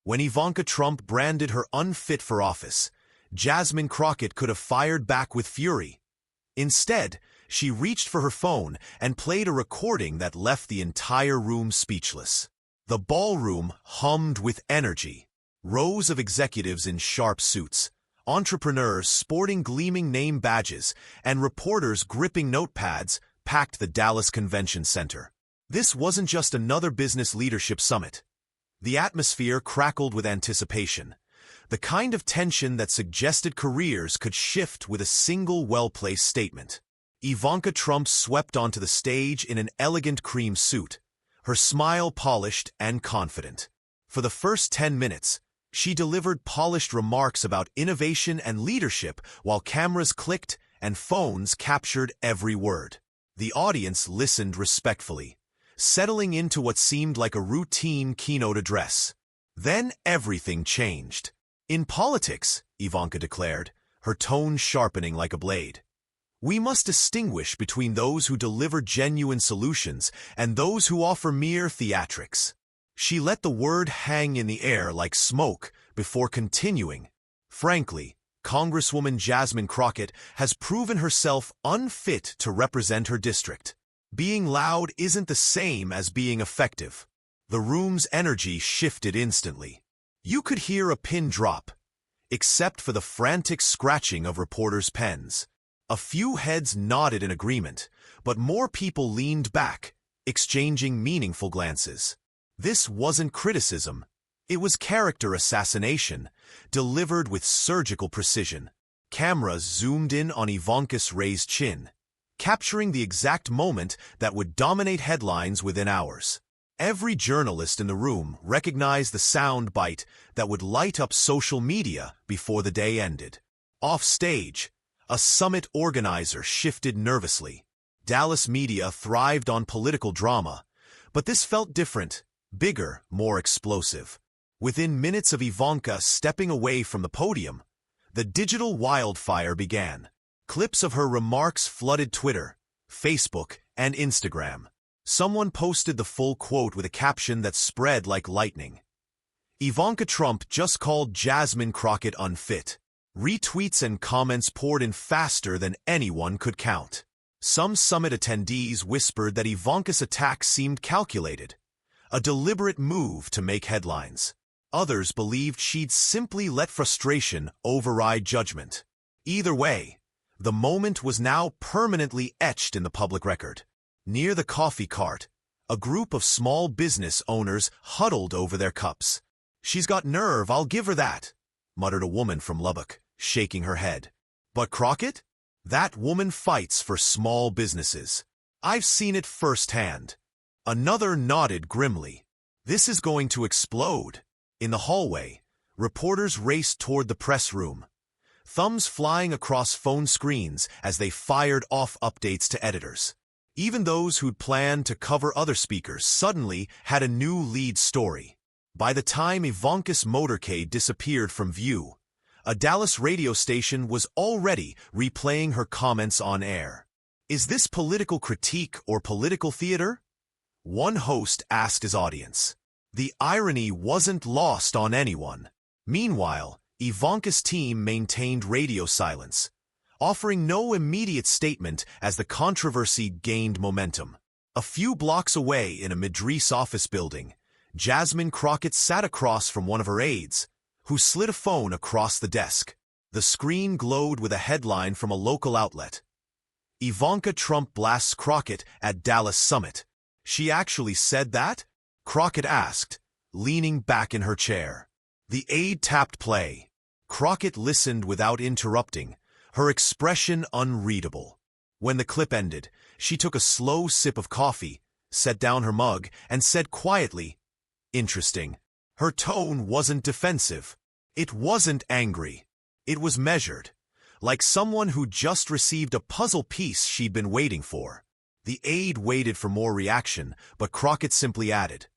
When Ivanka Trump branded her unfit for office, Jasmine Crockett could have fired back with fury. Instead, she reached for her phone and played a recording that left the entire room speechless. The ballroom hummed with energy. Rows of executives in sharp suits, entrepreneurs sporting gleaming name badges, and reporters gripping notepads packed the Dallas Convention Center. This wasn't just another business leadership summit. The atmosphere crackled with anticipation, the kind of tension that suggested careers could shift with a single well-placed statement. Ivanka Trump swept onto the stage in an elegant cream suit, her smile polished and confident. For the first 10 minutes, she delivered polished remarks about innovation and leadership while cameras clicked and phones captured every word. The audience listened respectfully, settling into what seemed like a routine keynote address. Then everything changed. In politics, Ivanka declared, her tone sharpening like a blade, we must distinguish between those who deliver genuine solutions and those who offer mere theatrics. She let the word hang in the air like smoke before continuing. Frankly, Congresswoman Jasmine Crockett has proven herself unfit to represent her district. Being loud isn't the same as being effective. The room's energy shifted instantly. You could hear a pin drop, except for the frantic scratching of reporters' pens. A few heads nodded in agreement, but more people leaned back, exchanging meaningful glances. This wasn't criticism. It was character assassination, delivered with surgical precision. Cameras zoomed in on Ivanka's raised chin, capturing the exact moment that would dominate headlines within hours. Every journalist in the room recognized the sound bite that would light up social media before the day ended. Off stage, a summit organizer shifted nervously. Dallas media thrived on political drama, but this felt different, bigger, more explosive. Within minutes of Ivanka stepping away from the podium, the digital wildfire began. Clips of her remarks flooded Twitter, Facebook, and Instagram. Someone posted the full quote with a caption that spread like lightning. Ivanka Trump just called Jasmine Crockett unfit. Retweets and comments poured in faster than anyone could count. Some summit attendees whispered that Ivanka's attack seemed calculated, a deliberate move to make headlines. Others believed she'd simply let frustration override judgment. Either way, the moment was now permanently etched in the public record. Near the coffee cart, a group of small business owners huddled over their cups. "She's got nerve, I'll give her that," muttered a woman from Lubbock, shaking her head. "But Crockett? That woman fights for small businesses. I've seen it firsthand." Another nodded grimly. "This is going to explode." In the hallway, reporters raced toward the press room, thumbs flying across phone screens as they fired off updates to editors. Even those who'd planned to cover other speakers suddenly had a new lead story. By the time Ivanka's motorcade disappeared from view, a Dallas radio station was already replaying her comments on air. "Is this political critique or political theater?" one host asked his audience. The irony wasn't lost on anyone. Meanwhile, Ivanka's team maintained radio silence, offering no immediate statement as the controversy gained momentum. A few blocks away in a Madrid office building, Jasmine Crockett sat across from one of her aides, who slid a phone across the desk. The screen glowed with a headline from a local outlet. "Ivanka Trump blasts Crockett at Dallas Summit." "She actually said that?" Crockett asked, leaning back in her chair. The aide tapped play. Crockett listened without interrupting, her expression unreadable. When the clip ended, she took a slow sip of coffee, set down her mug, and said quietly, "Interesting." Her tone wasn't defensive. It wasn't angry. It was measured, like someone who just received a puzzle piece she'd been waiting for. The aide waited for more reaction, but Crockett simply added,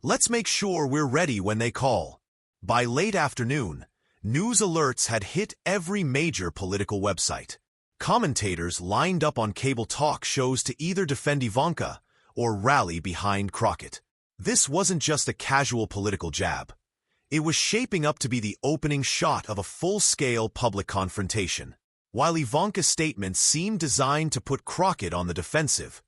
"Let's make sure we're ready when they call." By late afternoon, news alerts had hit every major political website. Commentators lined up on cable talk shows to either defend Ivanka or rally behind Crockett. This wasn't just a casual political jab. It was shaping up to be the opening shot of a full-scale public confrontation. While Ivanka's statements seemed designed to put Crockett on the defensive,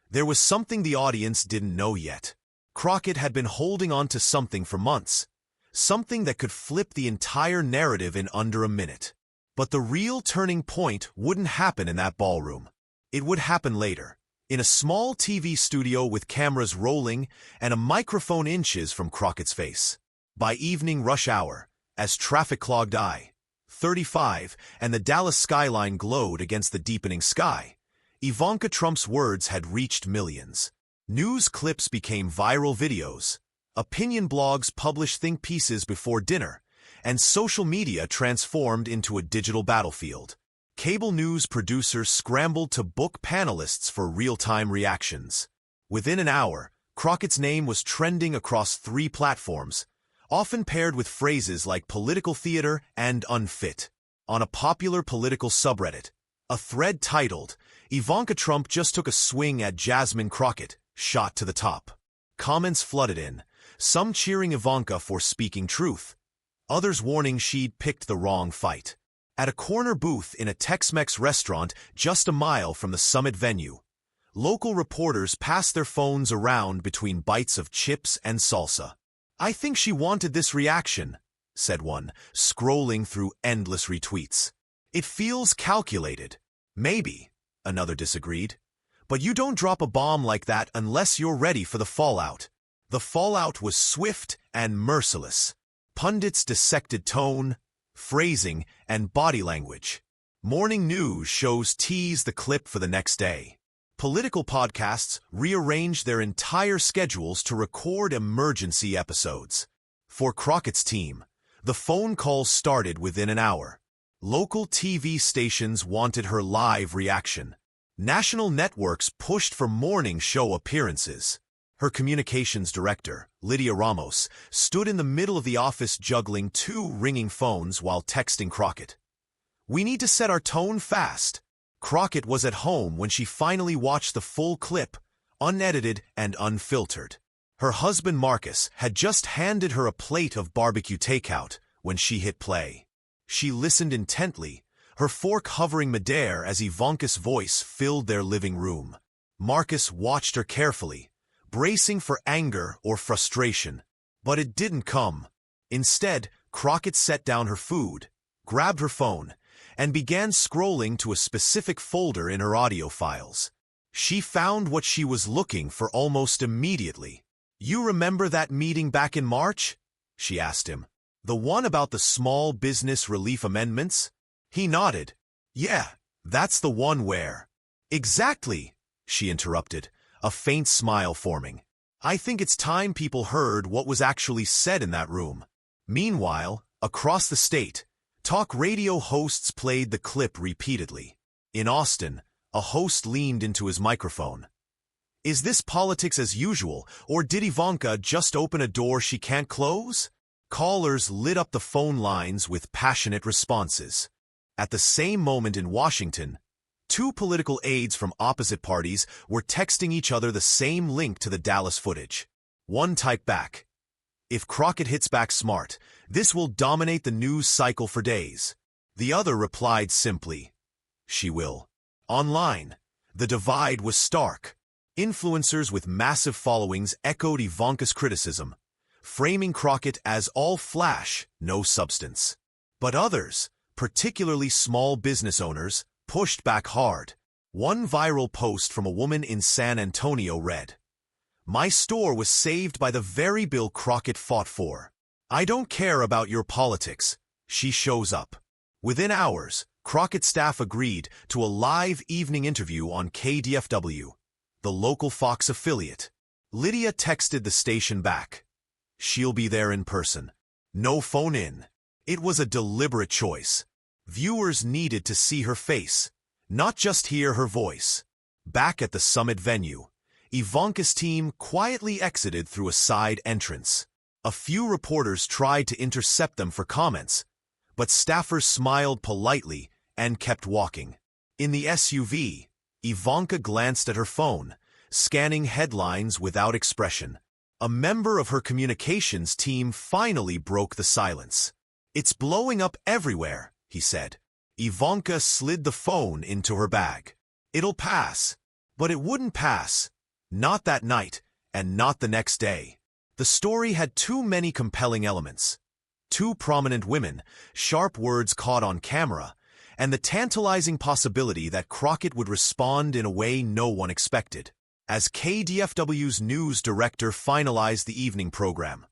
there was something the audience didn't know yet. Crockett had been holding on to something for months, something that could flip the entire narrative in under a minute. But the real turning point wouldn't happen in that ballroom. It would happen later, in a small TV studio with cameras rolling and a microphone inches from Crockett's face. By evening rush hour, as traffic clogged I-35 and the Dallas skyline glowed against the deepening sky, Ivanka Trump's words had reached millions. News clips became viral videos, opinion blogs published think pieces before dinner, and social media transformed into a digital battlefield. Cable news producers scrambled to book panelists for real-time reactions. Within an hour, Crockett's name was trending across 3 platforms, often paired with phrases like political theater and unfit. On a popular political subreddit, a thread titled, "Ivanka Trump just took a swing at Jasmine Crockett," shot to the top. Comments flooded in, some cheering Ivanka for speaking truth, others warning she'd picked the wrong fight. At a corner booth in a Tex-Mex restaurant just a mile from the summit venue, local reporters passed their phones around between bites of chips and salsa. "I think she wanted this reaction," said one, scrolling through endless retweets. "It feels calculated." "Maybe," another disagreed. "But you don't drop a bomb like that unless you're ready for the fallout." The fallout was swift and merciless. Pundits dissected tone, phrasing, and body language. Morning news shows teased the clip for the next day. Political podcasts rearranged their entire schedules to record emergency episodes. For Crockett's team, the phone calls started within an hour. Local TV stations wanted her live reaction. National networks pushed for morning show appearances. Her communications director, Lydia Ramos, stood in the middle of the office juggling 2 ringing phones while texting Crockett. "We need to set our tone fast." Crockett was at home when she finally watched the full clip, unedited and unfiltered. Her husband Marcus had just handed her a plate of barbecue takeout when she hit play. She listened intently, her fork hovering midair as Ivanka's voice filled their living room. Marcus watched her carefully, bracing for anger or frustration. But it didn't come. Instead, Crockett set down her food, grabbed her phone, and began scrolling to a specific folder in her audio files. She found what she was looking for almost immediately. "You remember that meeting back in March?" she asked him. "The one about the small business relief amendments?" He nodded. "Yeah, that's the one where—" "Exactly," she interrupted, a faint smile forming. "I think it's time people heard what was actually said in that room." Meanwhile, across the state, talk radio hosts played the clip repeatedly. In Austin, a host leaned into his microphone. "Is this politics as usual, or did Ivanka just open a door she can't close?" Callers lit up the phone lines with passionate responses. At the same moment in Washington, 2 political aides from opposite parties were texting each other the same link to the Dallas footage. One typed back, "If Crockett hits back smart, this will dominate the news cycle for days." The other replied simply, "She will." Online, the divide was stark. Influencers with massive followings echoed Ivanka's criticism, framing Crockett as all flash, no substance. But others, particularly small business owners, pushed back hard. One viral post from a woman in San Antonio read, "My store was saved by the very bill Crockett fought for. I don't care about your politics. She shows up." Within hours, Crockett staff agreed to a live evening interview on KDFW, the local Fox affiliate. Lydia texted the station back, "She'll be there in person. No phone in." It was a deliberate choice. Viewers needed to see her face, not just hear her voice. Back at the summit venue, Ivanka's team quietly exited through a side entrance. A few reporters tried to intercept them for comments, but staffers smiled politely and kept walking. In the SUV, Ivanka glanced at her phone, scanning headlines without expression. A member of her communications team finally broke the silence. "It's blowing up everywhere," he said. Ivanka slid the phone into her bag. "It'll pass." But it wouldn't pass. Not that night, and not the next day. The story had too many compelling elements. Two prominent women, sharp words caught on camera, and the tantalizing possibility that Crockett would respond in a way no one expected. As KDFW's news director finalized the evening program,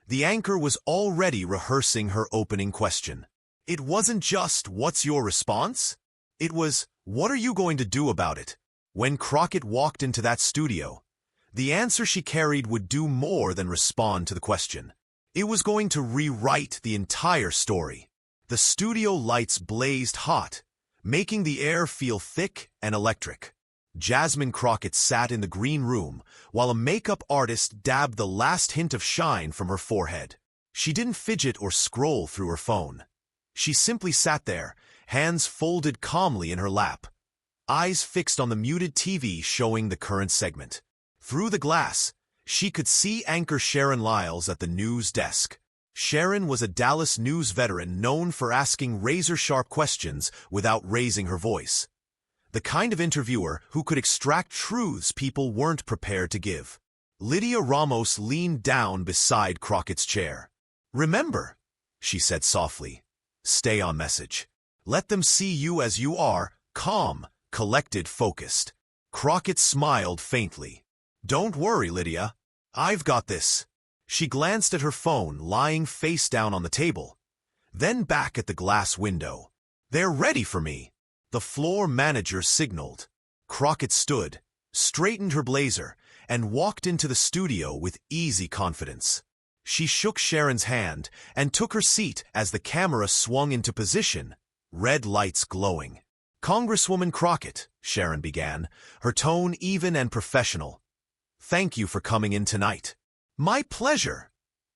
the anchor was already rehearsing her opening question. It wasn't just, "What's your response?" It was, "What are you going to do about it?" When Crockett walked into that studio, the answer she carried would do more than respond to the question. It was going to rewrite the entire story. The studio lights blazed hot, making the air feel thick and electric. Jasmine Crockett sat in the green room while a makeup artist dabbed the last hint of shine from her forehead. She didn't fidget or scroll through her phone. She simply sat there, hands folded calmly in her lap, eyes fixed on the muted TV showing the current segment. Through the glass, she could see anchor Sharon Lyles at the news desk. Sharon was a Dallas news veteran known for asking razor-sharp questions without raising her voice. The kind of interviewer who could extract truths people weren't prepared to give. Lydia Ramos leaned down beside Crockett's chair. "Remember," she said softly, "stay on message. Let them see you as you are, calm, collected, focused." Crockett smiled faintly. "Don't worry, Lydia. I've got this." She glanced at her phone lying face down on the table, then back at the glass window. "They're ready for me." The floor manager signaled. Crockett stood, straightened her blazer, and walked into the studio with easy confidence. She shook Sharon's hand and took her seat as the camera swung into position, red lights glowing. "Congresswoman Crockett," Sharon began, her tone even and professional. "Thank you for coming in tonight." "My pleasure,"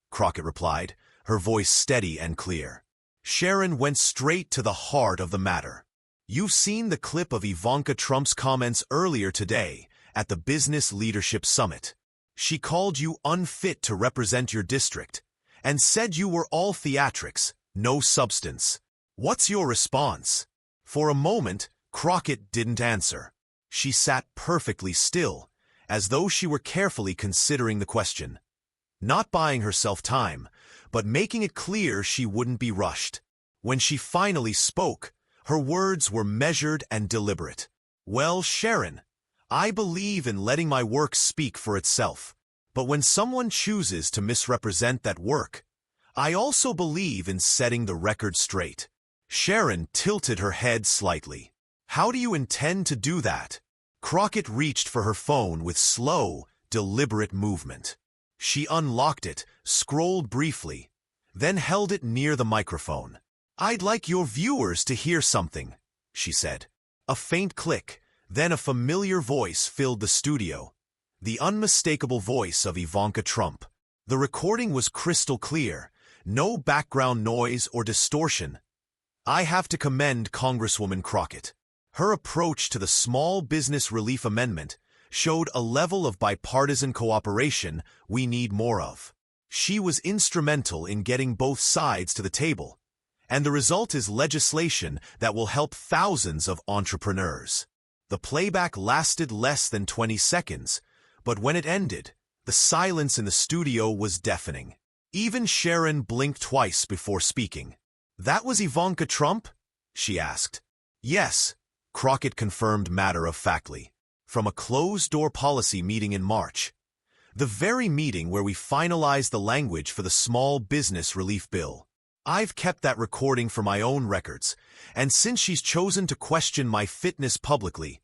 Crockett replied, her voice steady and clear. Sharon went straight to the heart of the matter. "You've seen the clip of Ivanka Trump's comments earlier today at the Business Leadership Summit. She called you unfit to represent your district and said you were all theatrics, no substance. What's your response?" For a moment, Crockett didn't answer. She sat perfectly still, as though she were carefully considering the question. Not buying herself time, but making it clear she wouldn't be rushed. When she finally spoke, her words were measured and deliberate. "Well, Sharon, I believe in letting my work speak for itself. But when someone chooses to misrepresent that work, I also believe in setting the record straight." Sharon tilted her head slightly. "How do you intend to do that?" Crockett reached for her phone with slow, deliberate movement. She unlocked it, scrolled briefly, then held it near the microphone. "I'd like your viewers to hear something," she said. A faint click, then a familiar voice filled the studio. The unmistakable voice of Ivanka Trump. The recording was crystal clear, no background noise or distortion. "I have to commend Congresswoman Crockett. Her approach to the Small Business Relief Amendment showed a level of bipartisan cooperation we need more of. She was instrumental in getting both sides to the table, and the result is legislation that will help thousands of entrepreneurs." The playback lasted less than 20 seconds, but when it ended, the silence in the studio was deafening. Even Sharon blinked twice before speaking. "That was Ivanka Trump?" she asked. "Yes," Crockett confirmed matter-of-factly. "From a closed-door policy meeting in March. The very meeting where we finalized the language for the Small Business Relief Bill. I've kept that recording for my own records, and since she's chosen to question my fitness publicly,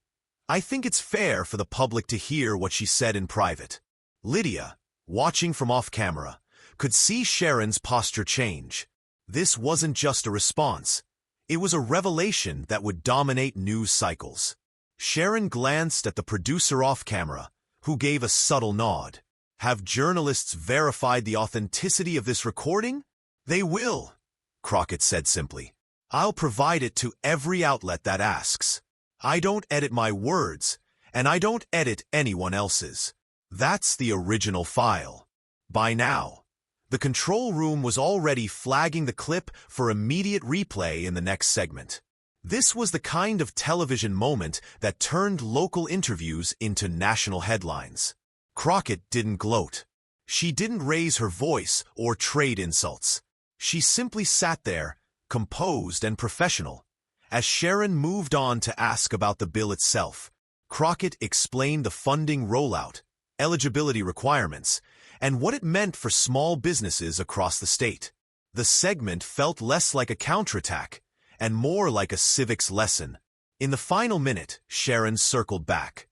I think it's fair for the public to hear what she said in private." Lydia, watching from off-camera, could see Sharon's posture change. This wasn't just a response. It was a revelation that would dominate news cycles. Sharon glanced at the producer off-camera, who gave a subtle nod. "Have journalists verified the authenticity of this recording?" "They will," Crockett said simply. "I'll provide it to every outlet that asks. I don't edit my words, and I don't edit anyone else's. That's the original file." By now, the control room was already flagging the clip for immediate replay in the next segment. This was the kind of television moment that turned local interviews into national headlines. Crockett didn't gloat. She didn't raise her voice or trade insults. She simply sat there, composed and professional. As Sharon moved on to ask about the bill itself, Crockett explained the funding rollout, eligibility requirements, and what it meant for small businesses across the state. The segment felt less like a counterattack and more like a civics lesson. In the final minute, Sharon circled back.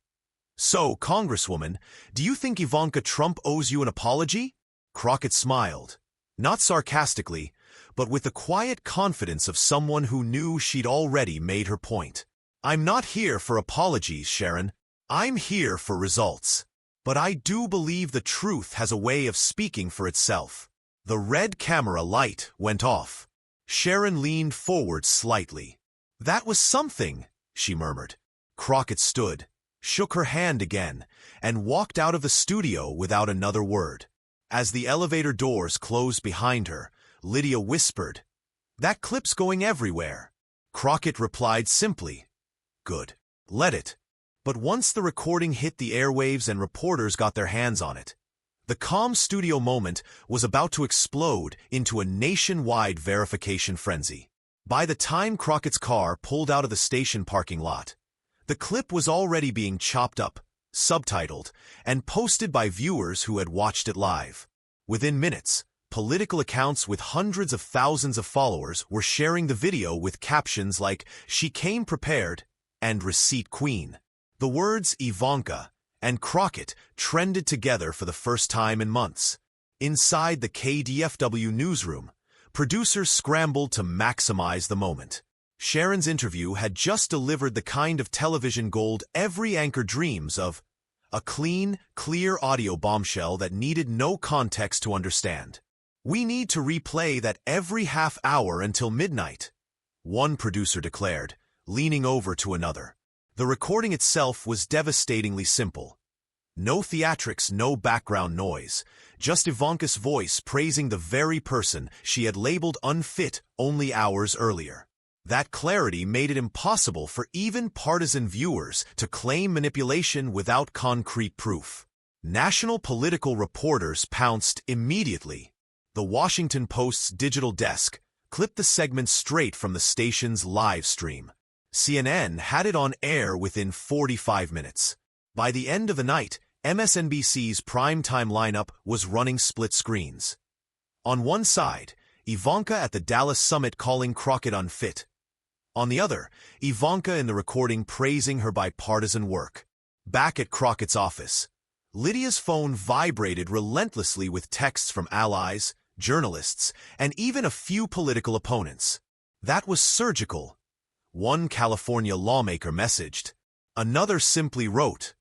"So, Congresswoman, do you think Ivanka Trump owes you an apology?" Crockett smiled, not sarcastically, but with the quiet confidence of someone who knew she'd already made her point. "I'm not here for apologies, Sharon. I'm here for results. But I do believe the truth has a way of speaking for itself." The red camera light went off. Sharon leaned forward slightly. "That was something," she murmured. Crockett stood, shook her hand again, and walked out of the studio without another word. As the elevator doors closed behind her, Lydia whispered, "That clip's going everywhere." Crockett replied simply, "Good. Let it." But once the recording hit the airwaves and reporters got their hands on it, the calm studio moment was about to explode into a nationwide verification frenzy. By the time Crockett's car pulled out of the station parking lot, the clip was already being chopped up, subtitled, and posted by viewers who had watched it live. Within minutes, political accounts with hundreds of thousands of followers were sharing the video with captions like "She came prepared" and "Receipt Queen." The words Ivanka and Crockett trended together for the first time in months. Inside the KDFW newsroom, producers scrambled to maximize the moment. Sharon's interview had just delivered the kind of television gold every anchor dreams of, a clean, clear audio bombshell that needed no context to understand. "We need to replay that every half hour until midnight," one producer declared, leaning over to another. The recording itself was devastatingly simple. No theatrics, no background noise, just Ivanka's voice praising the very person she had labeled unfit only hours earlier. That clarity made it impossible for even partisan viewers to claim manipulation without concrete proof. National political reporters pounced immediately. The Washington Post's digital desk clipped the segment straight from the station's live stream. CNN had it on air within 45 minutes. By the end of the night, MSNBC's primetime lineup was running split screens. On one side, Ivanka at the Dallas summit calling Crockett unfit. On the other, Ivanka in the recording praising her bipartisan work. Back at Crockett's office, Lydia's phone vibrated relentlessly with texts from allies, journalists, and even a few political opponents. That was surgical. One California lawmaker messaged. Another simply wrote,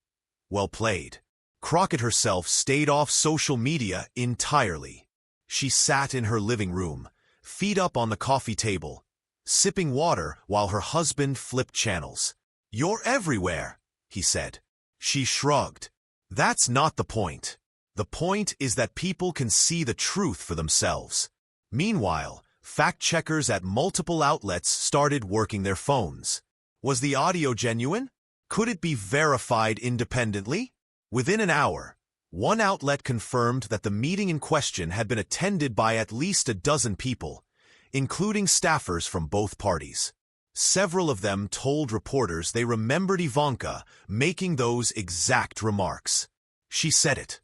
"Well played." Crockett herself stayed off social media entirely. She sat in her living room, feet up on the coffee table, sipping water while her husband flipped channels. "You're everywhere," he said. She shrugged. "That's not the point. The point is that people can see the truth for themselves." Meanwhile, fact-checkers at multiple outlets started working their phones. Was the audio genuine? Could it be verified independently? Within an hour, one outlet confirmed that the meeting in question had been attended by at least a dozen people, including staffers from both parties. Several of them told reporters they remembered Ivanka making those exact remarks. She said it.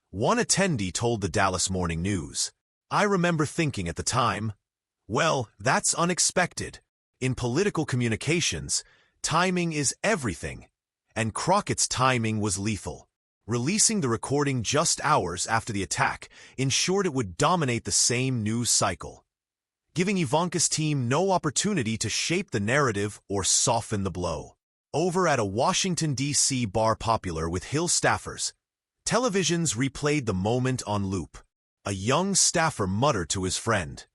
One attendee told the Dallas Morning News, "I remember thinking at the time, well, that's unexpected. In political communications, timing is everything, and Crockett's timing was lethal. Releasing the recording just hours after the attack ensured it would dominate the same news cycle, giving Ivanka's team no opportunity to shape the narrative or soften the blow." Over at a Washington, D.C. bar popular with Hill staffers, televisions replayed the moment on loop. A young staffer muttered to his friend,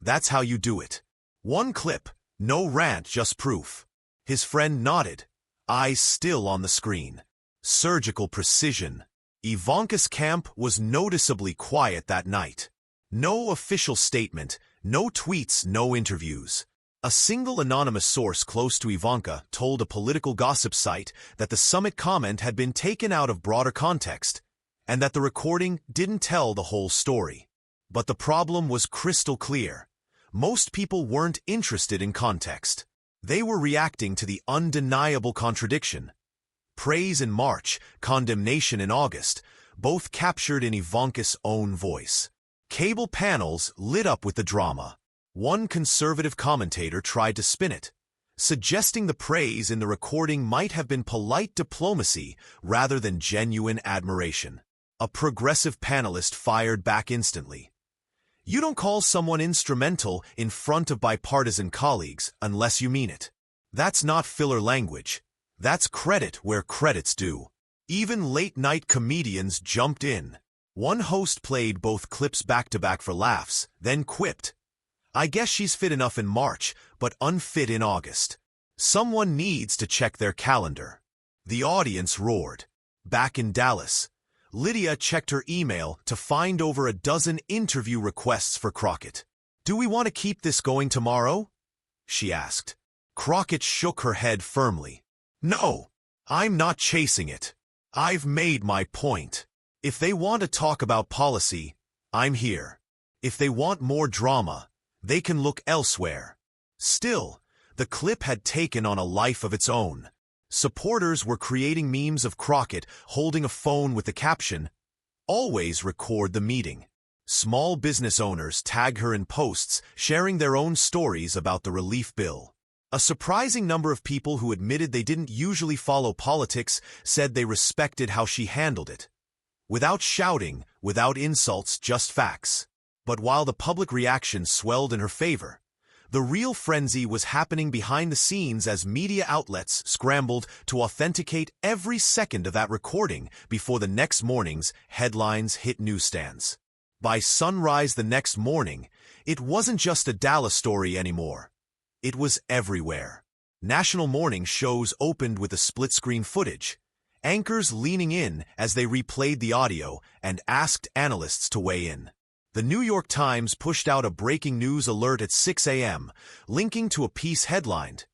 "That's how you do it. One clip, no rant, just proof." His friend nodded, eyes still on the screen. Surgical precision. Ivanka's camp was noticeably quiet that night. No official statement, no tweets, no interviews. A single anonymous source close to Ivanka told a political gossip site that the summit comment had been taken out of broader context, and that the recording didn't tell the whole story. But the problem was crystal clear. Most people weren't interested in context. They were reacting to the undeniable contradiction. Praise in March, condemnation in August, both captured in Ivanka's own voice. Cable panels lit up with the drama. One conservative commentator tried to spin it, suggesting the praise in the recording might have been polite diplomacy rather than genuine admiration. A progressive panelist fired back instantly. You don't call someone instrumental in front of bipartisan colleagues unless you mean it. That's not filler language. That's credit where credit's due. Even late-night comedians jumped in. One host played both clips back-to-back for laughs, then quipped, "I guess she's fit enough in March, but unfit in August. Someone needs to check their calendar." The audience roared. Back in Dallas, Lydia checked her email to find over a dozen interview requests for Crockett. "Do we want to keep this going tomorrow?" she asked. Crockett shook her head firmly. "No, I'm not chasing it. I've made my point. If they want to talk about policy, I'm here. If they want more drama, they can look elsewhere." Still, the clip had taken on a life of its own. Supporters were creating memes of Crockett holding a phone with the caption, "Always record the meeting." Small business owners tagged her in posts sharing their own stories about the relief bill. A surprising number of people who admitted they didn't usually follow politics said they respected how she handled it. Without shouting, without insults, just facts. But while the public reaction swelled in her favor, the real frenzy was happening behind the scenes as media outlets scrambled to authenticate every second of that recording before the next morning's headlines hit newsstands. By sunrise the next morning, it wasn't just a Dallas story anymore. It was everywhere. National morning shows opened with a split-screen footage, anchors leaning in as they replayed the audio and asked analysts to weigh in. The New York Times pushed out a breaking news alert at 6 a.m., linking to a piece headlined,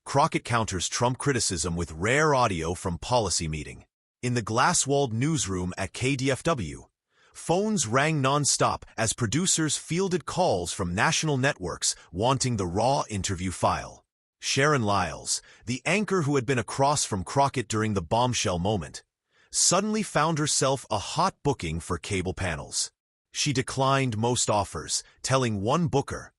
"Crockett counters Trump criticism with rare audio from policy meeting." In the glass-walled newsroom at KDFW, phones rang non-stop as producers fielded calls from national networks wanting the raw interview file. Sharon Lyles, the anchor who had been across from Crockett during the bombshell moment, suddenly found herself a hot booking for cable panels. She declined most offers, telling one booker,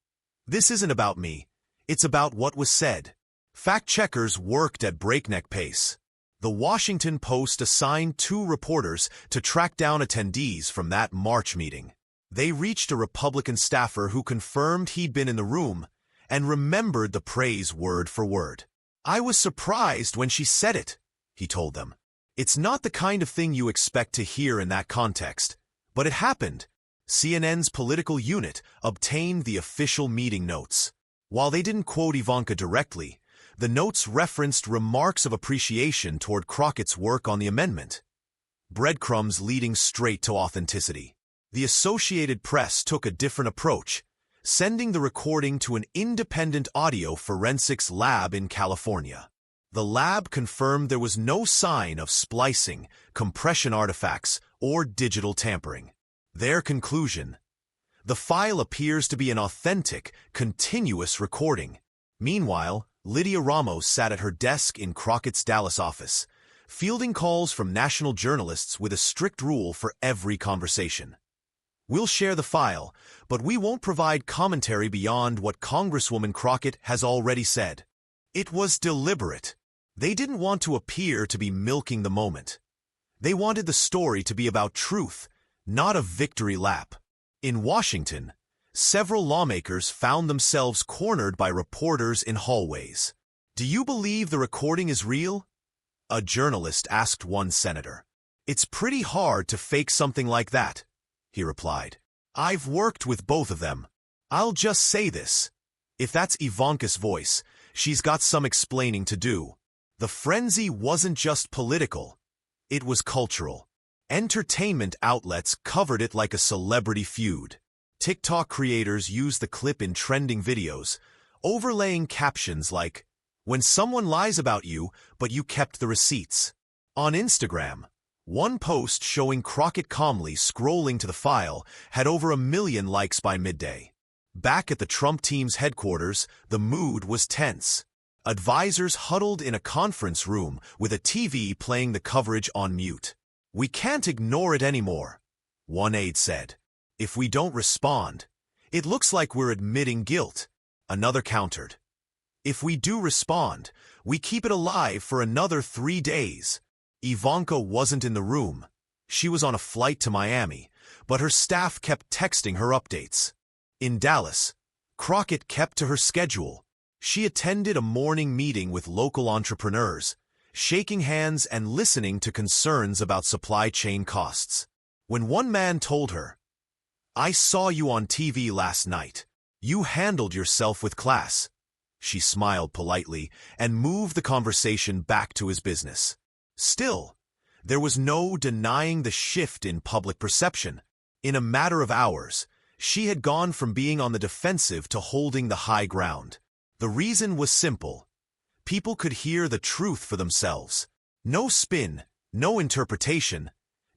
"This isn't about me, it's about what was said." Fact-checkers worked at breakneck pace. The Washington Post assigned 2 reporters to track down attendees from that March meeting. They reached a Republican staffer who confirmed he'd been in the room and remembered the praise word for word. "I was surprised when she said it," he told them. "It's not the kind of thing you expect to hear in that context, but it happened." CNN's political unit obtained the official meeting notes. While they didn't quote Ivanka directly, the notes referenced remarks of appreciation toward Crockett's work on the amendment. Breadcrumbs leading straight to authenticity. The Associated Press took a different approach, sending the recording to an independent audio forensics lab in California. The lab confirmed there was no sign of splicing, compression artifacts, or digital tampering. Their conclusion: the file appears to be an authentic, continuous recording. Meanwhile, Lydia Ramos sat at her desk in Crockett's Dallas office, fielding calls from national journalists with a strict rule for every conversation. "We'll share the file, but we won't provide commentary beyond what Congresswoman Crockett has already said." It was deliberate. They didn't want to appear to be milking the moment. They wanted the story to be about truth, not a victory lap. In Washington, several lawmakers found themselves cornered by reporters in hallways. "Do you believe the recording is real?" a journalist asked one senator. "It's pretty hard to fake something like that," he replied. "I've worked with both of them. I'll just say this. If that's Ivanka's voice, she's got some explaining to do." The frenzy wasn't just political. It was cultural. Entertainment outlets covered it like a celebrity feud. TikTok creators used the clip in trending videos, overlaying captions like, "When someone lies about you, but you kept the receipts." On Instagram, one post showing Crockett calmly scrolling to the file had over 1 million likes by midday. Back at the Trump team's headquarters, the mood was tense. Advisors huddled in a conference room with a TV playing the coverage on mute. "We can't ignore it anymore," one aide said. "If we don't respond, it looks like we're admitting guilt," another countered. "If we do respond, we keep it alive for another 3 days." Ivanka wasn't in the room. She was on a flight to Miami, but her staff kept texting her updates. In Dallas, Crockett kept to her schedule. She attended a morning meeting with local entrepreneurs, shaking hands and listening to concerns about supply chain costs. When one man told her, "I saw you on TV last night. You handled yourself with class," she smiled politely and moved the conversation back to his business. Still, there was no denying the shift in public perception. In a matter of hours, she had gone from being on the defensive to holding the high ground. The reason was simple. People could hear the truth for themselves. No spin, no interpretation,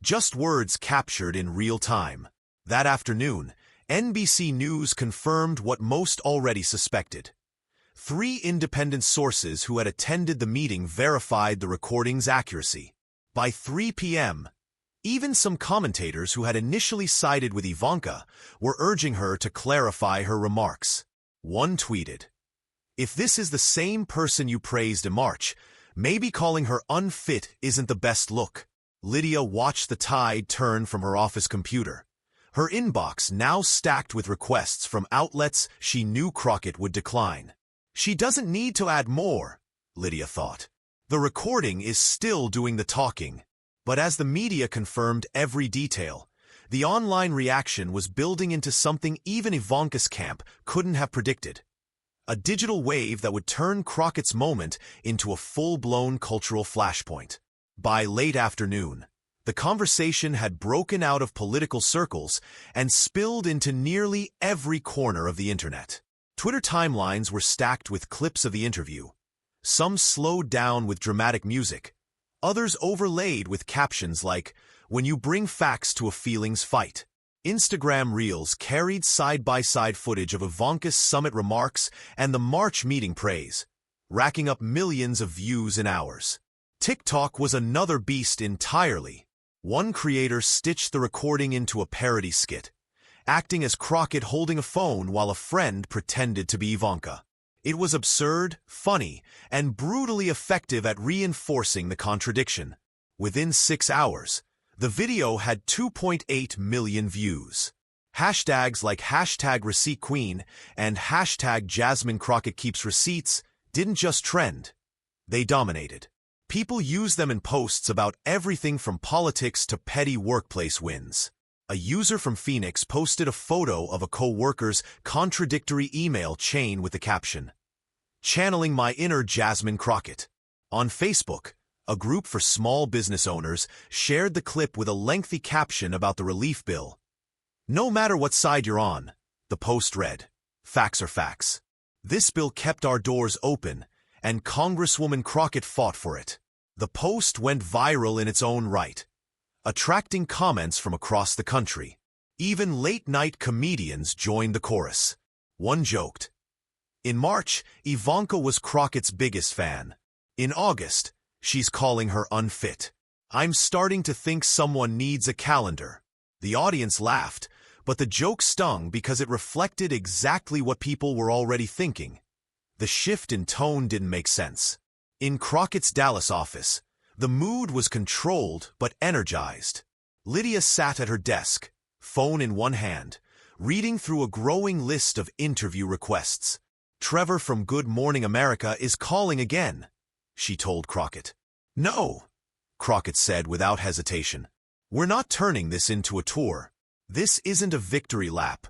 just words captured in real time. That afternoon, NBC News confirmed what most already suspected. 3 independent sources who had attended the meeting verified the recording's accuracy. By 3 p.m., even some commentators who had initially sided with Ivanka were urging her to clarify her remarks. One tweeted, "If this is the same person you praised in March, maybe calling her unfit isn't the best look." Lydia watched the tide turn from her office computer, her inbox now stacked with requests from outlets she knew Crockett would decline. She doesn't need to add more, Lydia thought. The recording is still doing the talking. But as the media confirmed every detail, the online reaction was building into something even Ivanka's camp couldn't have predicted. A digital wave that would turn Crockett's moment into a full-blown cultural flashpoint. By late afternoon, the conversation had broken out of political circles and spilled into nearly every corner of the internet. Twitter timelines were stacked with clips of the interview, some slowed down with dramatic music, others overlaid with captions like, "When you bring facts to a feelings fight." Instagram Reels carried side-by-side footage of Ivanka's summit remarks and the March meeting praise, racking up millions of views in hours. TikTok was another beast entirely. One creator stitched the recording into a parody skit, acting as Crockett holding a phone while a friend pretended to be Ivanka. It was absurd, funny, and brutally effective at reinforcing the contradiction. Within 6 hours, the video had 2.8 million views. Hashtags like #ReceiptQueen and #Jasmine Crockett Keeps Receipts didn't just trend. They dominated. People used them in posts about everything from politics to petty workplace wins. A user from Phoenix posted a photo of a co-worker's contradictory email chain with the caption, "Channeling my inner Jasmine Crockett." On Facebook, a group for small business owners shared the clip with a lengthy caption about the relief bill. "No matter what side you're on," the post read, "facts are facts. This bill kept our doors open, and Congresswoman Crockett fought for it." The post went viral in its own right, attracting comments from across the country. Even late-night comedians joined the chorus. One joked, "In March, Ivanka was Crockett's biggest fan. In August, she's calling her unfit. I'm starting to think someone needs a calendar." The audience laughed, but the joke stung because it reflected exactly what people were already thinking. The shift in tone didn't make sense. In Crockett's Dallas office, the mood was controlled but energized. Lydia sat at her desk, phone in one hand, reading through a growing list of interview requests. "Trevor from Good Morning America is calling again," she told Crockett. "No," Crockett said without hesitation. "We're not turning this into a tour. This isn't a victory lap.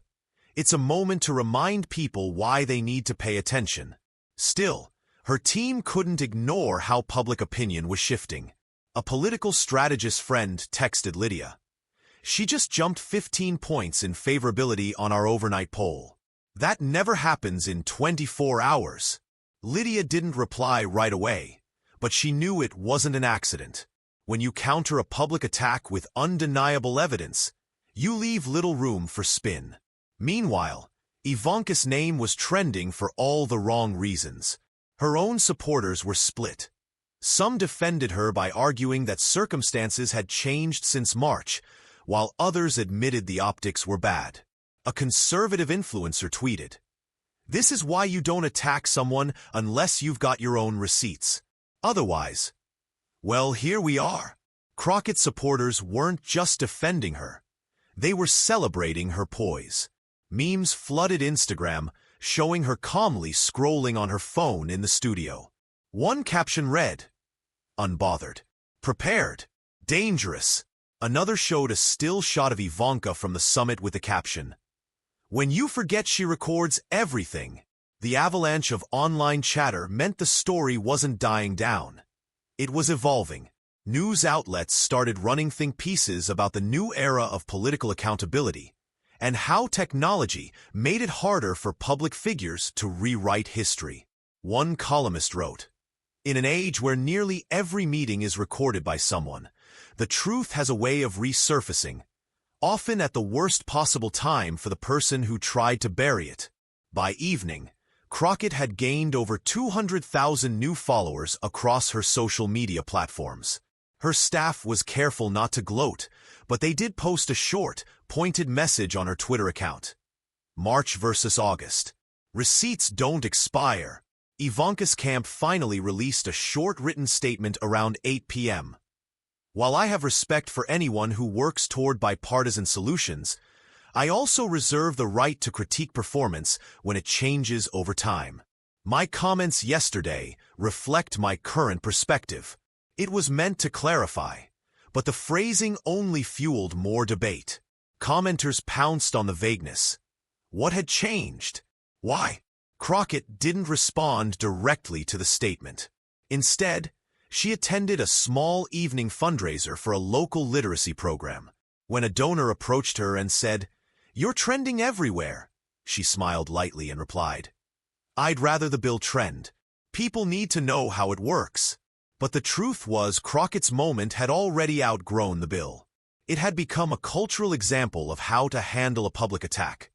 It's a moment to remind people why they need to pay attention." Still, her team couldn't ignore how public opinion was shifting. A political strategist friend texted Lydia. She just jumped 15 points in favorability on our overnight poll. That never happens in 24 hours. Lydia didn't reply right away, but she knew it wasn't an accident. When you counter a public attack with undeniable evidence, you leave little room for spin. Meanwhile, Ivanka's name was trending for all the wrong reasons. Her own supporters were split. Some defended her by arguing that circumstances had changed since March, while others admitted the optics were bad. A conservative influencer tweeted, "This is why you don't attack someone unless you've got your own receipts. Otherwise, well, here we are." Crockett supporters weren't just defending her. They were celebrating her poise. Memes flooded Instagram, showing her calmly scrolling on her phone in the studio. One caption read, "Unbothered. Prepared. Dangerous." Another showed a still shot of Ivanka from the summit with the caption, "When you forget she records everything." The avalanche of online chatter meant the story wasn't dying down. It was evolving. News outlets started running think pieces about the new era of political accountability and how technology made it harder for public figures to rewrite history. One columnist wrote, "In an age where nearly every meeting is recorded by someone, the truth has a way of resurfacing, often at the worst possible time for the person who tried to bury it." By evening, Crockett had gained over 200,000 new followers across her social media platforms. Her staff was careful not to gloat, but they did post a short, pointed message on her Twitter account. March versus August. Receipts don't expire. Ivanka's camp finally released a short written statement around 8 p.m. While I have respect for anyone who works toward bipartisan solutions, I also reserve the right to critique performance when it changes over time. My comments yesterday reflect my current perspective. It was meant to clarify, but the phrasing only fueled more debate. Commenters pounced on the vagueness. What had changed? Why? Crockett didn't respond directly to the statement. Instead, she attended a small evening fundraiser for a local literacy program. When a donor approached her and said, "You're trending everywhere," she smiled lightly and replied, "I'd rather the bill trend. People need to know how it works." But the truth was Crockett's moment had already outgrown the bill. It had become a cultural example of how to handle a public attack.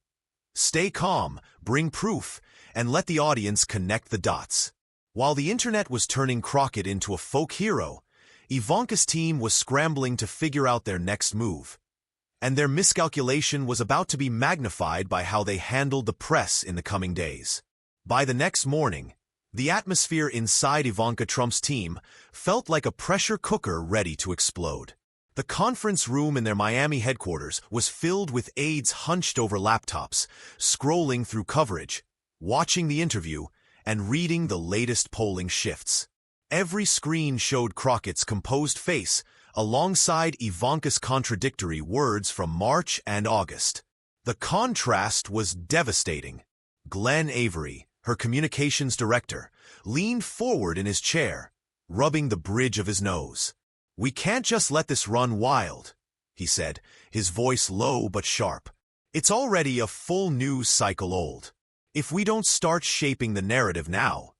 Stay calm, bring proof, and let the audience connect the dots. While the internet was turning Crockett into a folk hero, Ivanka's team was scrambling to figure out their next move. And their miscalculation was about to be magnified by how they handled the press in the coming days. By the next morning, the atmosphere inside Ivanka Trump's team felt like a pressure cooker ready to explode. The conference room in their Miami headquarters was filled with aides hunched over laptops, scrolling through coverage, watching the interview, and reading the latest polling shifts. Every screen showed Crockett's composed face, alongside Ivanka's contradictory words from March and August. The contrast was devastating. Glenn Avery, her communications director, leaned forward in his chair, rubbing the bridge of his nose. "We can't just let this run wild," he said, his voice low but sharp. "It's already a full news cycle old. If we don't start shaping the narrative now,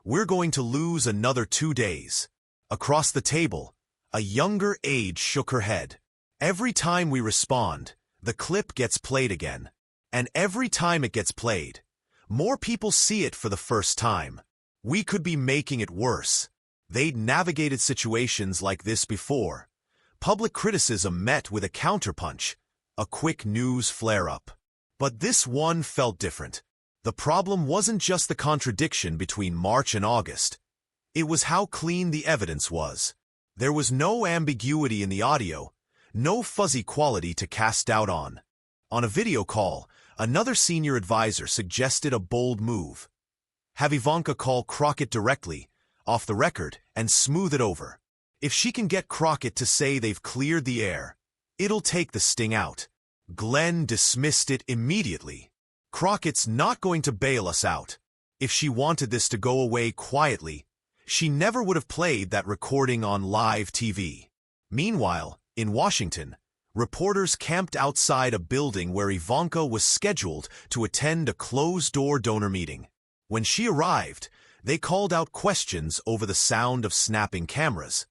we're going to lose another 2 days." Across the table, a younger aide shook her head. "Every time we respond, the clip gets played again. And every time it gets played, more people see it for the first time. We could be making it worse." They'd navigated situations like this before. Public criticism met with a counterpunch, a quick news flare-up. But this one felt different. The problem wasn't just the contradiction between March and August. It was how clean the evidence was. There was no ambiguity in the audio, no fuzzy quality to cast doubt on. On a video call, another senior advisor suggested a bold move. Have Ivanka call Crockett directly, off the record, and smooth it over. If she can get Crockett to say they've cleared the air, it'll take the sting out. Glenn dismissed it immediately. "Crockett's not going to bail us out. If she wanted this to go away quietly, She never would have played that recording on live TV. Meanwhile, in Washington, reporters camped outside a building where Ivanka was scheduled to attend a closed-door donor meeting. When she arrived, they called out questions over the sound of snapping cameras.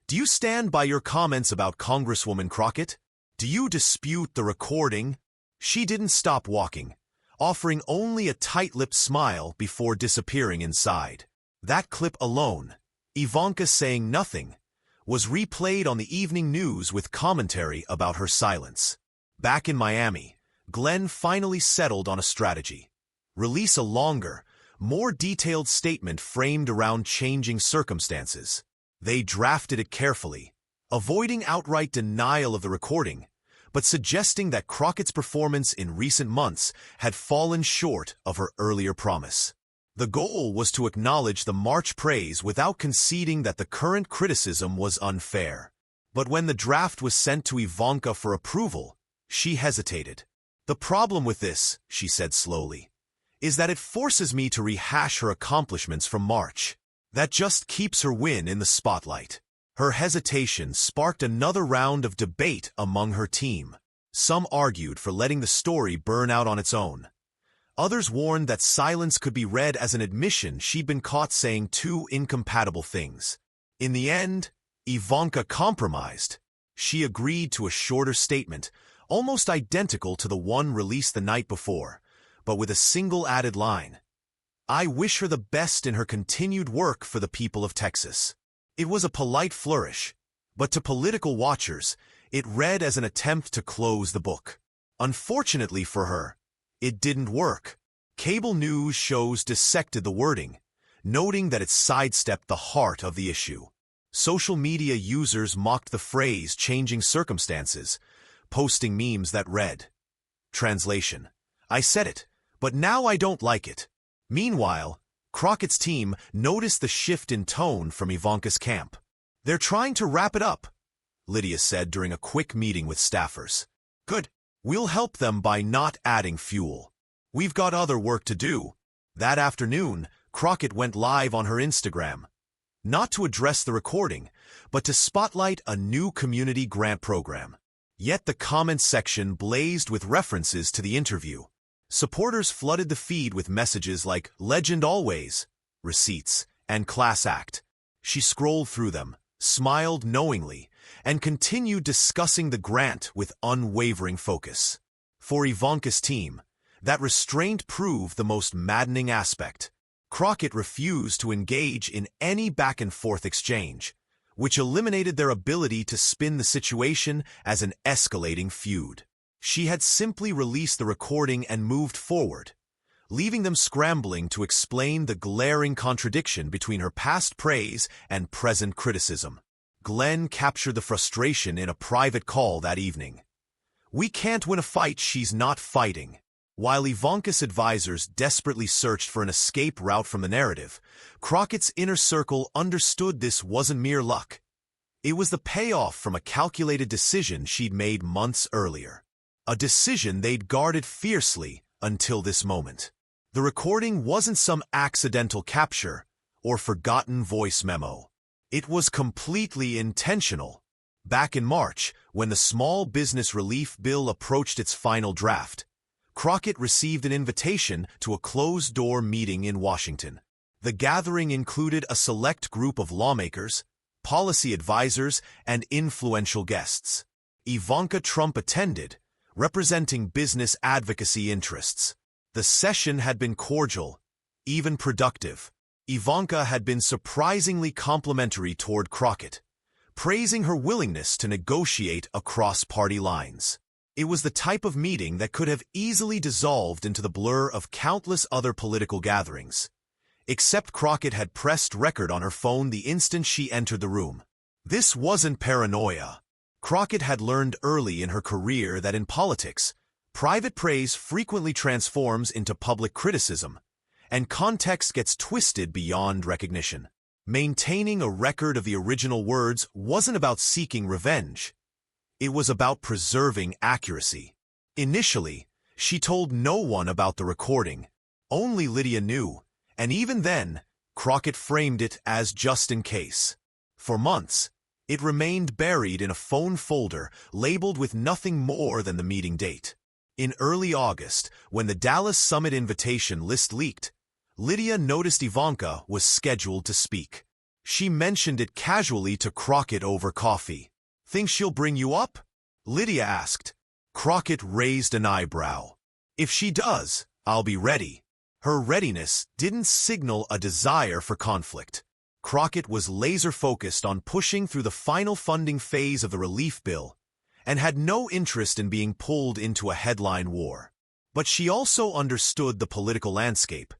Do you stand by your comments about Congresswoman Crockett? Do you dispute the recording? She didn't stop walking, offering only a tight-lipped smile before disappearing inside. That clip alone, Ivanka saying nothing, was replayed on the evening news with commentary about her silence. Back in Miami, Glenn finally settled on a strategy. Release a longer, more detailed statement framed around changing circumstances. They drafted it carefully, avoiding outright denial of the recording, but suggesting that Crockett's performance in recent months had fallen short of her earlier promise. The goal was to acknowledge the March praise without conceding that the current criticism was unfair. But when the draft was sent to Ivanka for approval, she hesitated. The problem with this, she said slowly, is that it forces me to rehash her accomplishments from March. That just keeps her win in the spotlight. Her hesitation sparked another round of debate among her team. Some argued for letting the story burn out on its own. Others warned that silence could be read as an admission she'd been caught saying two incompatible things. In the end, Ivanka compromised. She agreed to a shorter statement, almost identical to the one released the night before, but with a single added line. I wish her the best in her continued work for the people of Texas. It was a polite flourish, but to political watchers, it read as an attempt to close the book. Unfortunately for her, it didn't work. Cable news shows dissected the wording, noting that it sidestepped the heart of the issue. Social media users mocked the phrase changing circumstances, posting memes that read, Translation: I said it, but now I don't like it. Meanwhile, Crockett's team noticed the shift in tone from Ivanka's camp. They're trying to wrap it up, Lydia said during a quick meeting with staffers. Good. We'll help them by not adding fuel. We've got other work to do. That afternoon, Crockett went live on her Instagram, not to address the recording, but to spotlight a new community grant program. Yet the comments section blazed with references to the interview. Supporters flooded the feed with messages like Legend Always, Receipts, and Class Act. She scrolled through them, smiled knowingly, and continued discussing the grant with unwavering focus. For Ivanka's team, that restraint proved the most maddening aspect. Crockett refused to engage in any back-and-forth exchange, which eliminated their ability to spin the situation as an escalating feud. She had simply released the recording and moved forward, leaving them scrambling to explain the glaring contradiction between her past praise and present criticism. Glenn captured the frustration in a private call that evening. We can't win a fight she's not fighting. While Ivanka's advisors desperately searched for an escape route from the narrative, Crockett's inner circle understood this wasn't mere luck. It was the payoff from a calculated decision she'd made months earlier. A decision they'd guarded fiercely until this moment. The recording wasn't some accidental capture or forgotten voice memo. It was completely intentional. Back in March, when the small business relief bill approached its final draft, Crockett received an invitation to a closed-door meeting in Washington. The gathering included a select group of lawmakers, policy advisors, and influential guests. Ivanka Trump attended, representing business advocacy interests. The session had been cordial, even productive. Ivanka had been surprisingly complimentary toward Crockett, praising her willingness to negotiate across party lines. It was the type of meeting that could have easily dissolved into the blur of countless other political gatherings. Except Crockett had pressed record on her phone the instant she entered the room. This wasn't paranoia. Crockett had learned early in her career that in politics, private praise frequently transforms into public criticism, and context gets twisted beyond recognition. Maintaining a record of the original words wasn't about seeking revenge. It was about preserving accuracy. Initially, she told no one about the recording. Only Lydia knew, and even then, Crockett framed it as just in case. For months, it remained buried in a phone folder labeled with nothing more than the meeting date. In early August, when the Dallas Summit invitation list leaked, Lydia noticed Ivanka was scheduled to speak. She mentioned it casually to Crockett over coffee. "Think she'll bring you up?" Lydia asked. Crockett raised an eyebrow. "If she does, I'll be ready." Her readiness didn't signal a desire for conflict. Crockett was laser-focused on pushing through the final funding phase of the relief bill and had no interest in being pulled into a headline war. But she also understood the political landscape.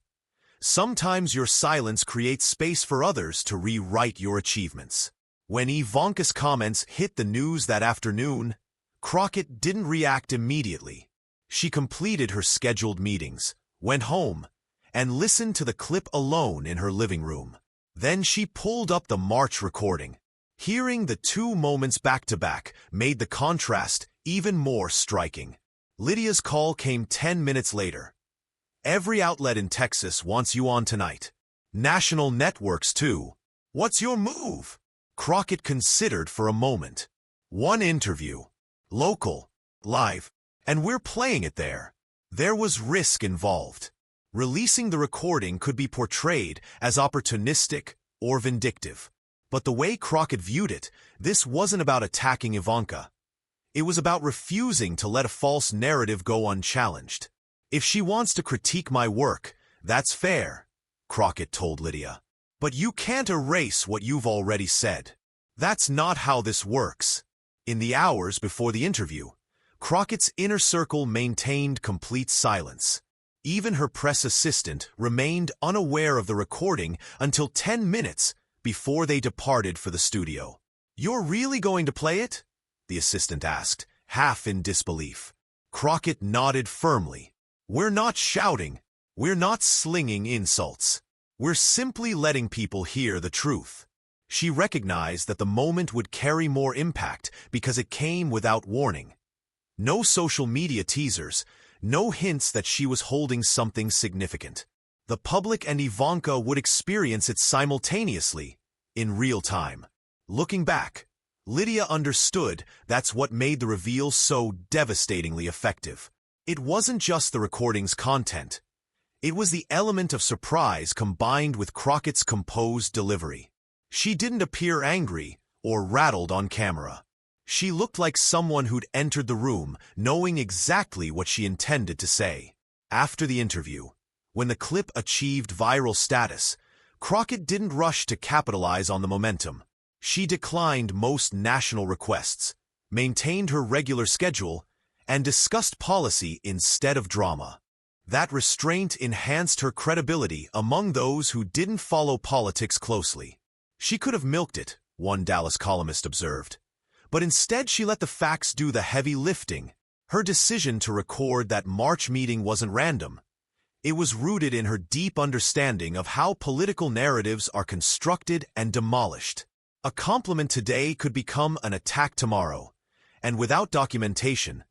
Sometimes your silence creates space for others to rewrite your achievements. When Ivanka's comments hit the news that afternoon, Crockett didn't react immediately. She completed her scheduled meetings, went home, and listened to the clip alone in her living room. Then she pulled up the March recording. Hearing the two moments back-to-back made the contrast even more striking. Lydia's call came 10 minutes later. "Every outlet in Texas wants you on tonight. National networks, too. What's your move?" Crockett considered for a moment. "One interview. Local. Live. And we're playing it there." There was risk involved. Releasing the recording could be portrayed as opportunistic or vindictive. But the way Crockett viewed it, this wasn't about attacking Ivanka. It was about refusing to let a false narrative go unchallenged. "If she wants to critique my work, that's fair," Crockett told Lydia. "But you can't erase what you've already said. That's not how this works." In the hours before the interview, Crockett's inner circle maintained complete silence. Even her press assistant remained unaware of the recording until 10 minutes before they departed for the studio. "You're really going to play it?" the assistant asked, half in disbelief. Crockett nodded firmly. "We're not shouting. We're not slinging insults. We're simply letting people hear the truth." She recognized that the moment would carry more impact because it came without warning. No social media teasers, no hints that she was holding something significant. The public and Ivanka would experience it simultaneously, in real time. Looking back, Lydia understood that's what made the reveal so devastatingly effective. It wasn't just the recording's content. It was the element of surprise combined with Crockett's composed delivery. She didn't appear angry or rattled on camera. She looked like someone who'd entered the room knowing exactly what she intended to say. After the interview, when the clip achieved viral status, Crockett didn't rush to capitalize on the momentum. She declined most national requests, maintained her regular schedule, and discussed policy instead of drama. That restraint enhanced her credibility among those who didn't follow politics closely. She could have milked it, one Dallas columnist observed. But instead she let the facts do the heavy lifting. Her decision to record that March meeting wasn't random. It was rooted in her deep understanding of how political narratives are constructed and demolished. A compliment today could become an attack tomorrow, and without documentation,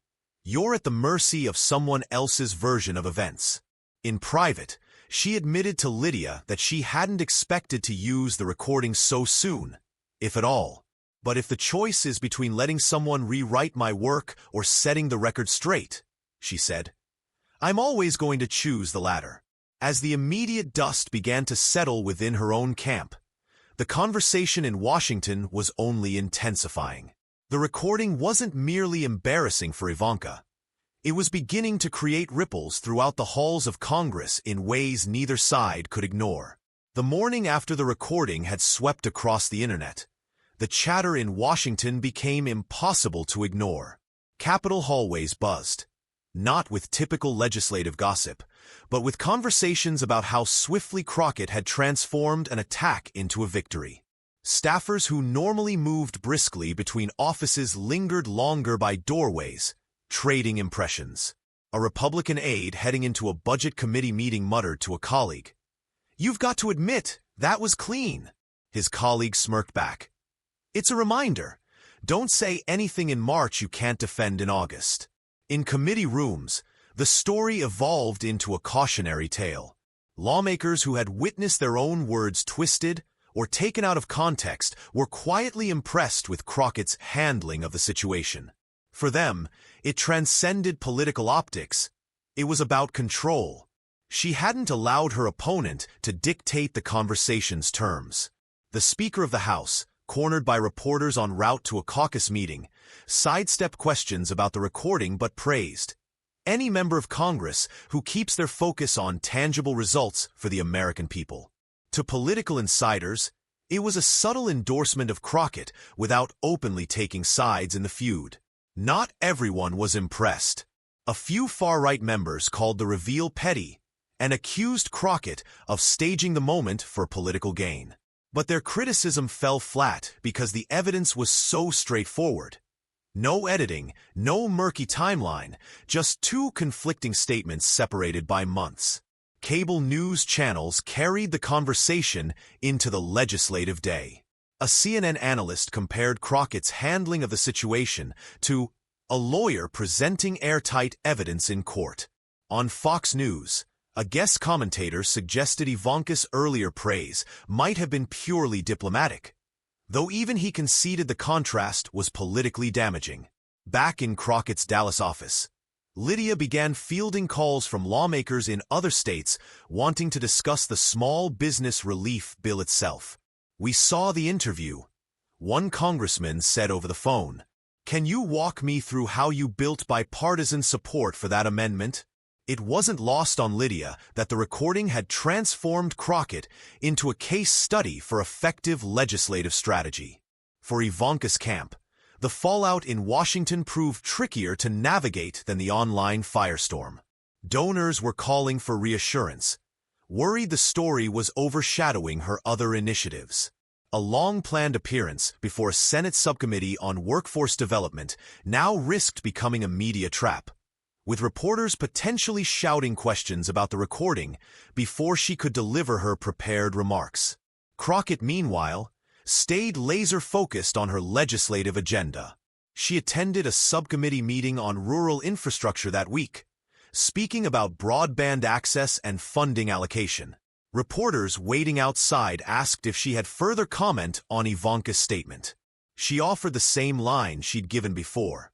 you're at the mercy of someone else's version of events. In private, she admitted to Lydia that she hadn't expected to use the recording so soon, if at all. "But if the choice is between letting someone rewrite my work or setting the record straight," she said, "I'm always going to choose the latter." As the immediate dust began to settle within her own camp, the conversation in Washington was only intensifying. The recording wasn't merely embarrassing for Ivanka. It was beginning to create ripples throughout the halls of Congress in ways neither side could ignore. The morning after the recording had swept across the internet, the chatter in Washington became impossible to ignore. Capitol hallways buzzed, not with typical legislative gossip, but with conversations about how swiftly Crockett had transformed an attack into a victory. Staffers who normally moved briskly between offices lingered longer by doorways, trading impressions. A Republican aide heading into a budget committee meeting muttered to a colleague, "You've got to admit, that was clean." His colleague smirked back, "It's a reminder. Don't say anything in March you can't defend in August." In committee rooms, the story evolved into a cautionary tale. Lawmakers who had witnessed their own words twisted or taken out of context were quietly impressed with Crockett's handling of the situation. For them, it transcended political optics. It was about control. She hadn't allowed her opponent to dictate the conversation's terms. The Speaker of the House, cornered by reporters en route to a caucus meeting, sidestepped questions about the recording but praised any member of Congress who keeps their focus on tangible results for the American people. To political insiders, it was a subtle endorsement of Crockett without openly taking sides in the feud. Not everyone was impressed. A few far-right members called the reveal petty and accused Crockett of staging the moment for political gain. But their criticism fell flat because the evidence was so straightforward. No editing, no murky timeline, just two conflicting statements separated by months. Cable news channels carried the conversation into the legislative day. A CNN analyst compared Crockett's handling of the situation to a lawyer presenting airtight evidence in court. On Fox News, a guest commentator suggested Ivanka's earlier praise might have been purely diplomatic, though even he conceded the contrast was politically damaging. Back in Crockett's Dallas office, Lydia began fielding calls from lawmakers in other states wanting to discuss the small business relief bill itself. "We saw the interview," one congressman said over the phone. "Can you walk me through how you built bipartisan support for that amendment?" It wasn't lost on Lydia that the recording had transformed Crockett into a case study for effective legislative strategy. For Ivanka's camp, the fallout in Washington proved trickier to navigate than the online firestorm. Donors were calling for reassurance, worried the story was overshadowing her other initiatives. A long-planned appearance before a Senate subcommittee on workforce development now risked becoming a media trap, with reporters potentially shouting questions about the recording before she could deliver her prepared remarks. Crockett, meanwhile, stayed laser-focused on her legislative agenda. She attended a subcommittee meeting on rural infrastructure that week, speaking about broadband access and funding allocation. Reporters waiting outside asked if she had further comment on Ivanka's statement. She offered the same line she'd given before.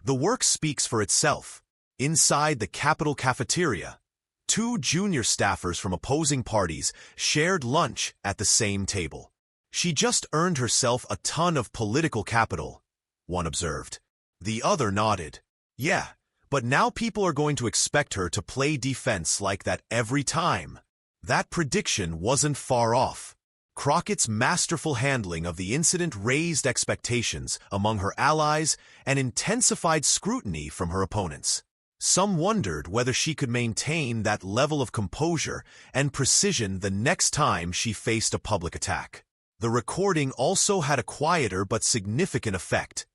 The work speaks for itself. Inside the Capitol cafeteria, two junior staffers from opposing parties shared lunch at the same table. "She just earned herself a ton of political capital," one observed. The other nodded. "Yeah, but now people are going to expect her to play defense like that every time." That prediction wasn't far off. Crockett's masterful handling of the incident raised expectations among her allies and intensified scrutiny from her opponents. Some wondered whether she could maintain that level of composure and precision the next time she faced a public attack. The recording also had a quieter but significant effect.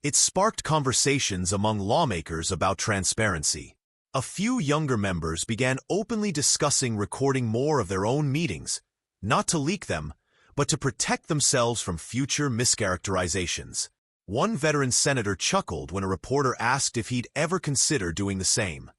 It sparked conversations among lawmakers about transparency. A few younger members began openly discussing recording more of their own meetings, not to leak them, but to protect themselves from future mischaracterizations. One veteran senator chuckled when a reporter asked if he'd ever consider doing the same.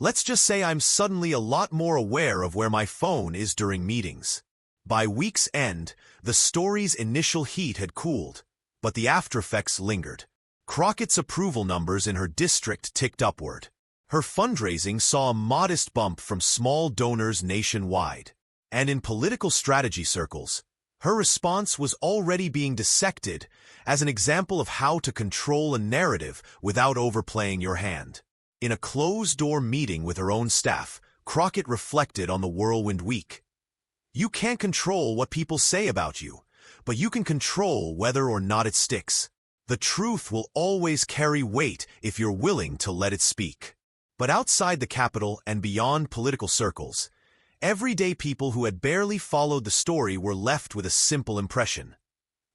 "Let's just say I'm suddenly a lot more aware of where my phone is during meetings." By week's end, the story's initial heat had cooled, but the aftereffects lingered. Crockett's approval numbers in her district ticked upward. Her fundraising saw a modest bump from small donors nationwide. And in political strategy circles, her response was already being dissected as an example of how to control a narrative without overplaying your hand. In a closed-door meeting with her own staff, Crockett reflected on the whirlwind week. "You can't control what people say about you, but you can control whether or not it sticks. The truth will always carry weight if you're willing to let it speak." But outside the Capitol and beyond political circles, everyday people who had barely followed the story were left with a simple impression.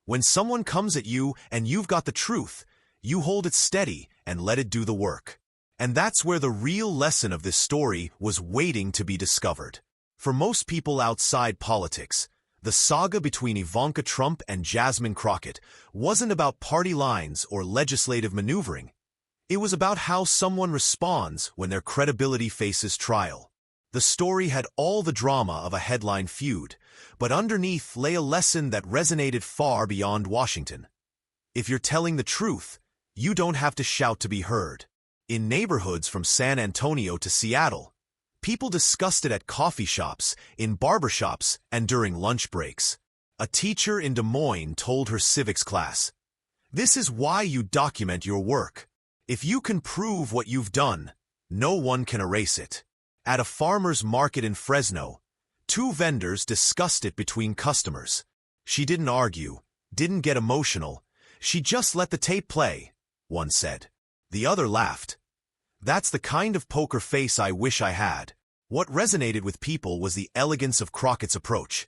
When someone comes at you and you've got the truth, you hold it steady and let it do the work. And that's where the real lesson of this story was waiting to be discovered. For most people outside politics, the saga between Ivanka Trump and Jasmine Crockett wasn't about party lines or legislative maneuvering. It was about how someone responds when their credibility faces trial. The story had all the drama of a headline feud, but underneath lay a lesson that resonated far beyond Washington. If you're telling the truth, you don't have to shout to be heard. In neighborhoods from San Antonio to Seattle, people discussed it at coffee shops, in barbershops, and during lunch breaks. A teacher in Des Moines told her civics class, "This is why you document your work. If you can prove what you've done, no one can erase it." At a farmer's market in Fresno, two vendors discussed it between customers. She didn't argue, didn't get emotional. She just let the tape play, one said. The other laughed. "That's the kind of poker face I wish I had." What resonated with people was the elegance of Crockett's approach.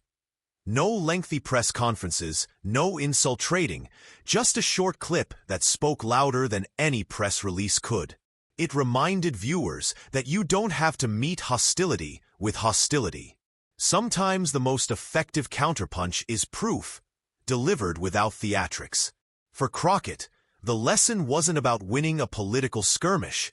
No lengthy press conferences, no insult trading, just a short clip that spoke louder than any press release could. It reminded viewers that you don't have to meet hostility with hostility. Sometimes the most effective counterpunch is proof, delivered without theatrics. For Crockett, the lesson wasn't about winning a political skirmish.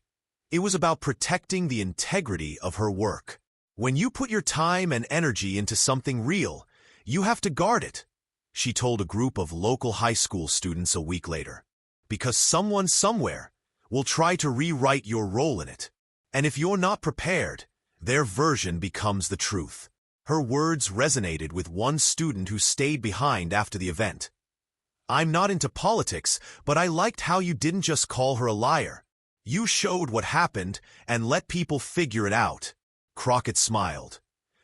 It was about protecting the integrity of her work. When you put your time and energy into something real, you have to guard it, she told a group of local high school students a week later. Because someone somewhere will try to rewrite your role in it. And if you're not prepared, their version becomes the truth. Her words resonated with one student who stayed behind after the event. "I'm not into politics, but I liked how you didn't just call her a liar. You showed what happened and let people figure it out." Crockett smiled.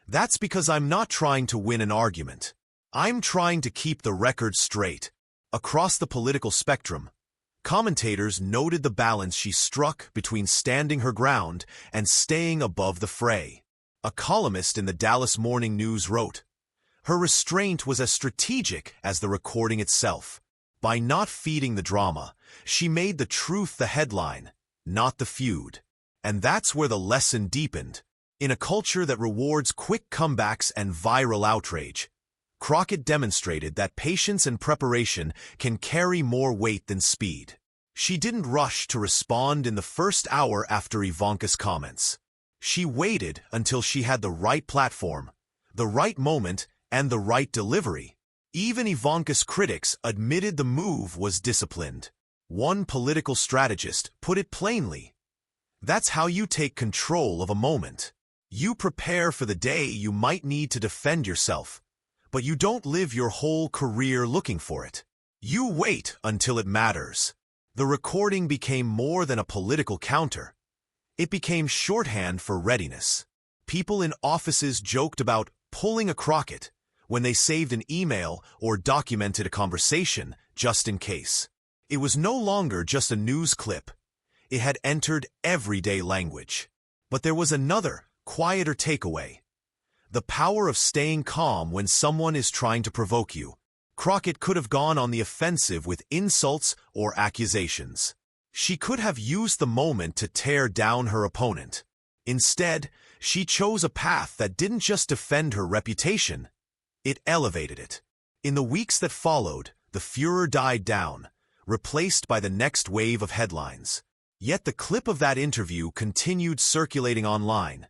"That's because I'm not trying to win an argument. I'm trying to keep the record straight." Across the political spectrum, commentators noted the balance she struck between standing her ground and staying above the fray. A columnist in the Dallas Morning News wrote, "Her restraint was as strategic as the recording itself. By not feeding the drama, she made the truth the headline, not the feud." And that's where the lesson deepened. In a culture that rewards quick comebacks and viral outrage, Crockett demonstrated that patience and preparation can carry more weight than speed. She didn't rush to respond in the first hour after Ivanka's comments. She waited until she had the right platform, the right moment, and the right delivery. Even Ivanka's critics admitted the move was disciplined. One political strategist put it plainly, "That's how you take control of a moment. You prepare for the day you might need to defend yourself, but you don't live your whole career looking for it. You wait until it matters." The recording became more than a political counter. It became shorthand for readiness. People in offices joked about pulling a Crockett when they saved an email or documented a conversation just in case. It was no longer just a news clip. It had entered everyday language. But there was another, quieter takeaway: the power of staying calm when someone is trying to provoke you. Crockett could have gone on the offensive with insults or accusations. She could have used the moment to tear down her opponent. Instead, she chose a path that didn't just defend her reputation, it elevated it. In the weeks that followed, the furor died down, replaced by the next wave of headlines. Yet the clip of that interview continued circulating online,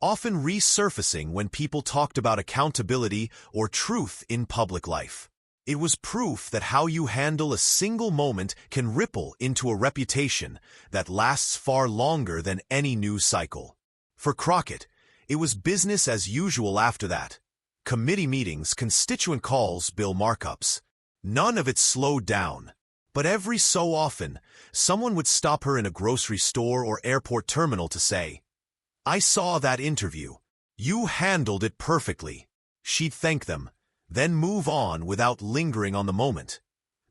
often resurfacing when people talked about accountability or truth in public life. It was proof that how you handle a single moment can ripple into a reputation that lasts far longer than any news cycle. For Crockett, it was business as usual after that. Committee meetings, constituent calls, bill markups. None of it slowed down. But every so often, someone would stop her in a grocery store or airport terminal to say, "I saw that interview. You handled it perfectly." She'd thank them, then move on without lingering on the moment.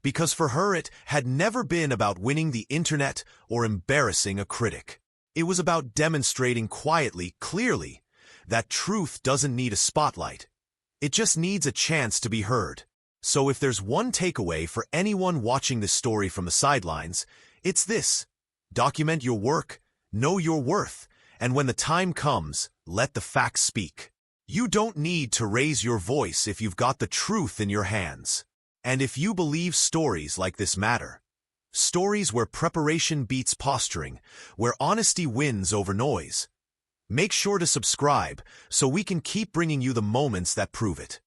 Because for her it had never been about winning the internet or embarrassing a critic. It was about demonstrating quietly, clearly, that truth doesn't need a spotlight. It just needs a chance to be heard. So if there's one takeaway for anyone watching this story from the sidelines, it's this: document your work, know your worth, and when the time comes, let the facts speak. You don't need to raise your voice if you've got the truth in your hands. And if you believe stories like this matter, stories where preparation beats posturing, where honesty wins over noise, Make sure to subscribe so we can keep bringing you the moments that prove it.